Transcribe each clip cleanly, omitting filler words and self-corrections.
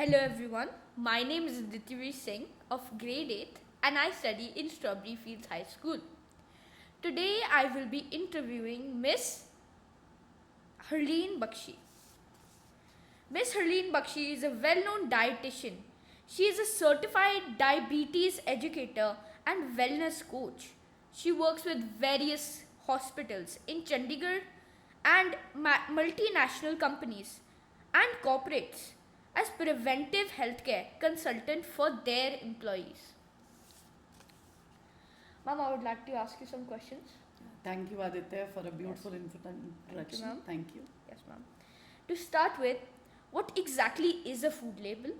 Hello everyone, my name is Adityaveer of grade 8 and I study in Strawberry Fields High School. Today I will be interviewing Miss Harleen Bakshi. Miss Harleen Bakshi is a well-known dietitian. She is a certified diabetes educator and wellness coach. She works with various hospitals in Chandigarh and multinational companies and corporates as preventive healthcare consultant for their employees. Ma'am, I would like to ask you some questions. Thank you, Aditya, for a beautiful introduction. introduction. Thank you. Yes, ma'am. To start with, what exactly is a food label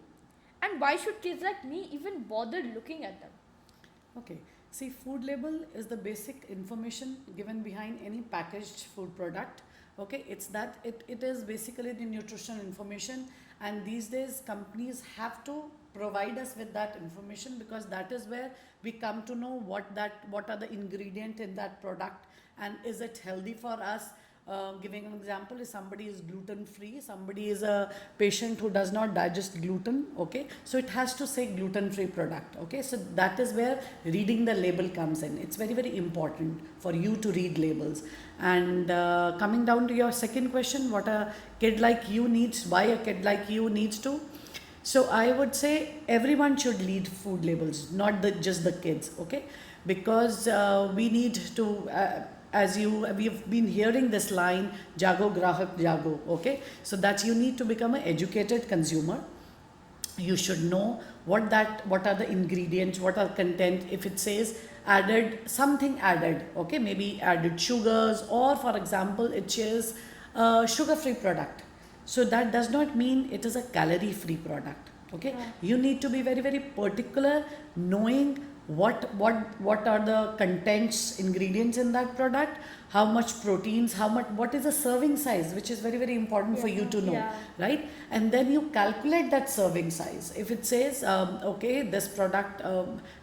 and why should kids like me even bother looking at them? Okay. See, food label is the basic information given behind any packaged food product. Okay, it is basically the nutritional information, and these days companies have to provide us with that information because that is where we come to know what are the ingredients in that product and is it healthy for us. Giving an example, if somebody is gluten free, somebody is a patient who does not digest gluten, okay, so it has to say gluten free product. Okay, so that is where reading the label comes in. It's very, very important for you to read labels. And coming down to your second question, what a kid like you needs, why a kid like you needs to, so I would say everyone should read food labels, not just the kids, okay, because we need to we've been hearing this line, jago grahak jago, okay, so that you need to become an educated consumer. You should know what are the ingredients, what are content. If it says added something added, okay, maybe added sugars, or for example it says sugar free product, so that does not mean it is a calorie free product. Okay, yeah. You need to be very, very particular knowing what are the contents, ingredients in that product, how much proteins, what is the serving size, which is very, very important for you to know. Yeah. Right, and then you calculate that serving size. If it says okay, this product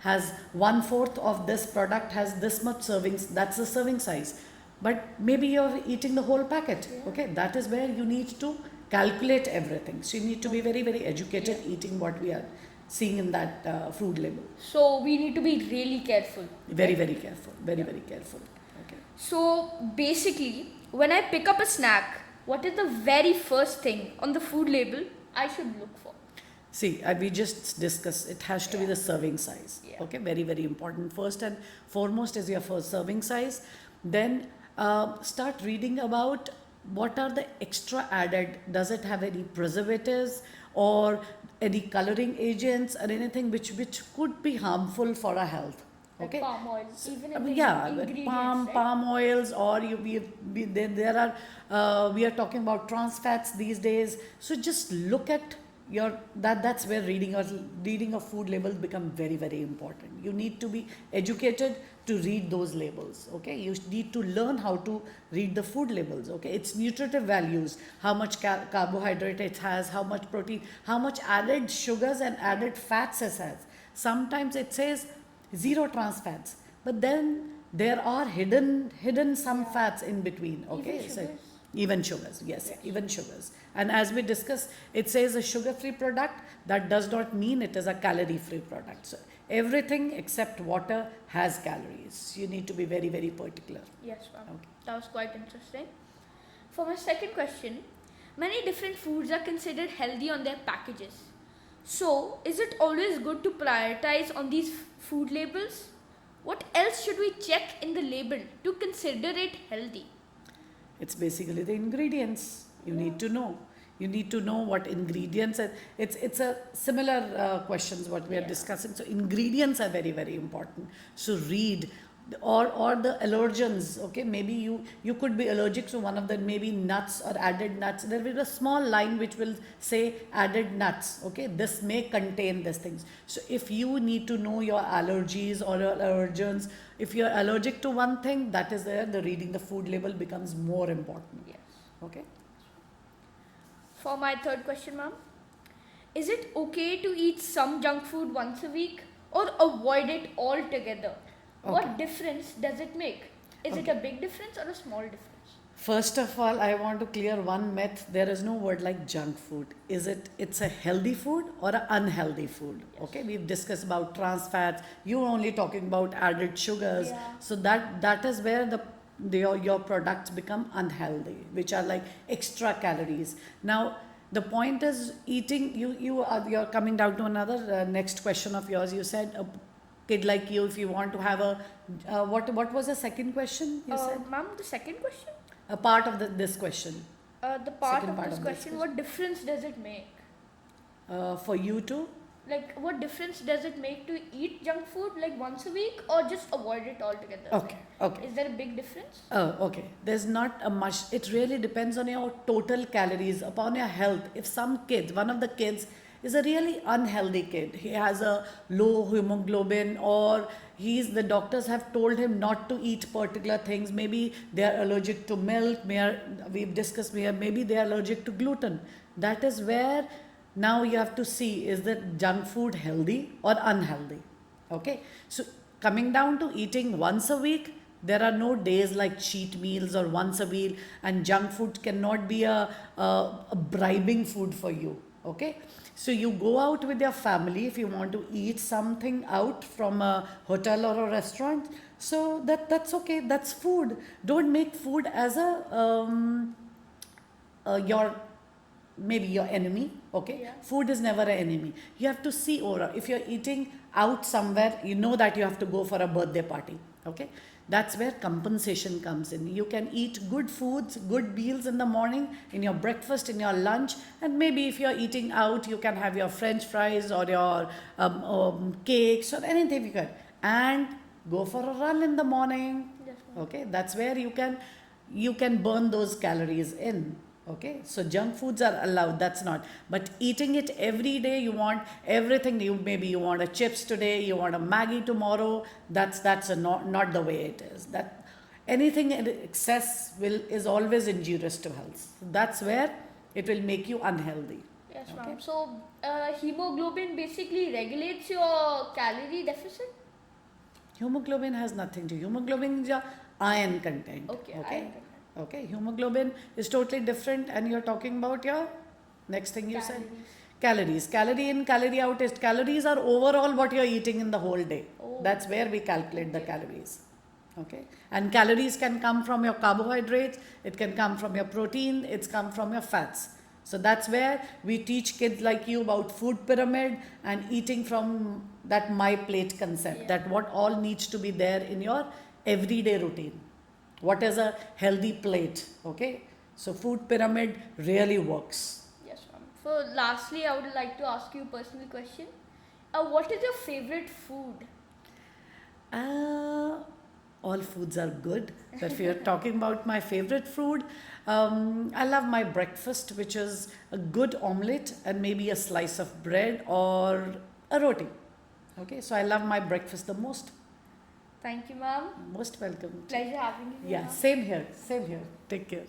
has 1/4 of this product has this much servings, that's the serving size, but maybe you're eating the whole packet. Yeah. Okay, that is where you need to calculate everything. So you need to be very, very educated. Yeah. Eating what we are seeing in that food label. So we need to be really careful. Very, very careful. Very, very careful. Okay. So basically, when I pick up a snack, what is the very first thing on the food label I should look for? See, we just discussed, it has to be the serving size. Yeah. Okay, very, very important. First and foremost is your first serving size. Then start reading about what are the extra added. Does it have any preservatives or any coloring agents or anything which could be harmful for our health? Okay, like palm oil, even if palm oils, or there are we are talking about trans fats these days. So just look at that's where reading a food label become very, very important. You need to be educated to read those labels. Okay, you need to learn how to read the food labels. Okay, its nutritive values, how much carbohydrate it has, how much protein, how much added sugars and added fats it has. Sometimes it says 0 trans fats, but then there are hidden some fats in between. Okay, even sugars, yes, even sugars. And as we discussed, it says a sugar-free product. That does not mean it is a calorie-free product. So everything except water has calories. You need to be very, very particular. Yes, ma'am. Okay. That was quite interesting. For my second question, many different foods are considered healthy on their packages. So, is it always good to prioritize on these food labels? What else should we check in the label to consider it healthy? It's basically the ingredients. You need to know. You need to know what ingredients are. It's a similar questions what we are discussing. So ingredients are very, very important. So read, or the allergens. Okay, maybe you could be allergic to one of the maybe nuts or added nuts. There will be a small line which will say added nuts. Okay, this may contain these things. So if you need to know your allergies or your allergens, if you're allergic to one thing, that is where the reading the food label becomes more important. Yes. Okay. For my third question, ma'am, is it okay to eat some junk food once a week or avoid it altogether? Okay. What difference does it make? Is it a big difference or a small difference? First of all, I want to clear one myth. There is no word like junk food. It's a healthy food or an unhealthy food? Yes. Okay, we've discussed about trans fats. You're only talking about added sugars. Yeah. So that is where your products become unhealthy, which are like extra calories. Now, the point is eating. You're coming down to another next question of yours. You said a kid like you, if you want to have a what was the second question you said? Ma'am, the second question? A part of this question. The part Second of part this of this question, what difference does it make? For you to Like, what difference does it make to eat junk food like once a week or just avoid it altogether? okay. Is there a big difference? Oh, okay. There's not a much. It really depends on your total calories, upon your health. If some kids, one of the kids is a really unhealthy kid, he has a low hemoglobin, or the doctors have told him not to eat particular things. Maybe they are allergic to milk. We've discussed maybe they are allergic to gluten. That is where now you have to see, is that junk food healthy or unhealthy? Okay. So coming down to eating once a week, there are no days like cheat meals or once a week, and junk food cannot be a bribing food for you. Okay. So you go out with your family if you want to eat something out from a hotel or a restaurant. So that's okay. That's food. Don't make food as your maybe your enemy. Okay. Yeah. Food is never an enemy. You have to see, or if you're eating out somewhere, you know that you have to go for a birthday party. Okay. That's where compensation comes in. You can eat good foods, good meals in the morning, in your breakfast, in your lunch, and maybe if you're eating out, you can have your French fries or your cakes or anything you can, and go for a run in the morning. Yes, ma'am. Okay, that's where you can burn those calories in. Okay, so junk foods are allowed, that's not, but eating it every day, you want everything, maybe you want a chips today, you want a Maggie tomorrow, that's not the way it is. That anything in excess is always injurious to health. That's where it will make you unhealthy. Yes, Okay. ma'am. So, hemoglobin basically regulates your calorie deficit? Hemoglobin has nothing to hemoglobin is your iron content. Okay. Okay, hemoglobin is totally different, and you're talking about your next thing you said. Calories. Calorie in, calorie out is, calories are overall what you're eating in the whole day. Oh. That's where we calculate the calories. Okay, and calories can come from your carbohydrates, it can come from your protein, it's come from your fats. So that's where we teach kids like you about food pyramid and eating from that my plate concept, that what all needs to be there in your everyday routine. What is a healthy plate? Okay, so food pyramid really works. Yes, ma'am. So, lastly, I would like to ask you a personal question. What is your favorite food? All foods are good. But if you're talking about my favorite food, I love my breakfast, which is a good omelette and maybe a slice of bread or a roti. Okay, so I love my breakfast the most. Thank you, ma'am. Most welcome. Pleasure having you here. Yeah, ma'am. same here. Same here. Take care.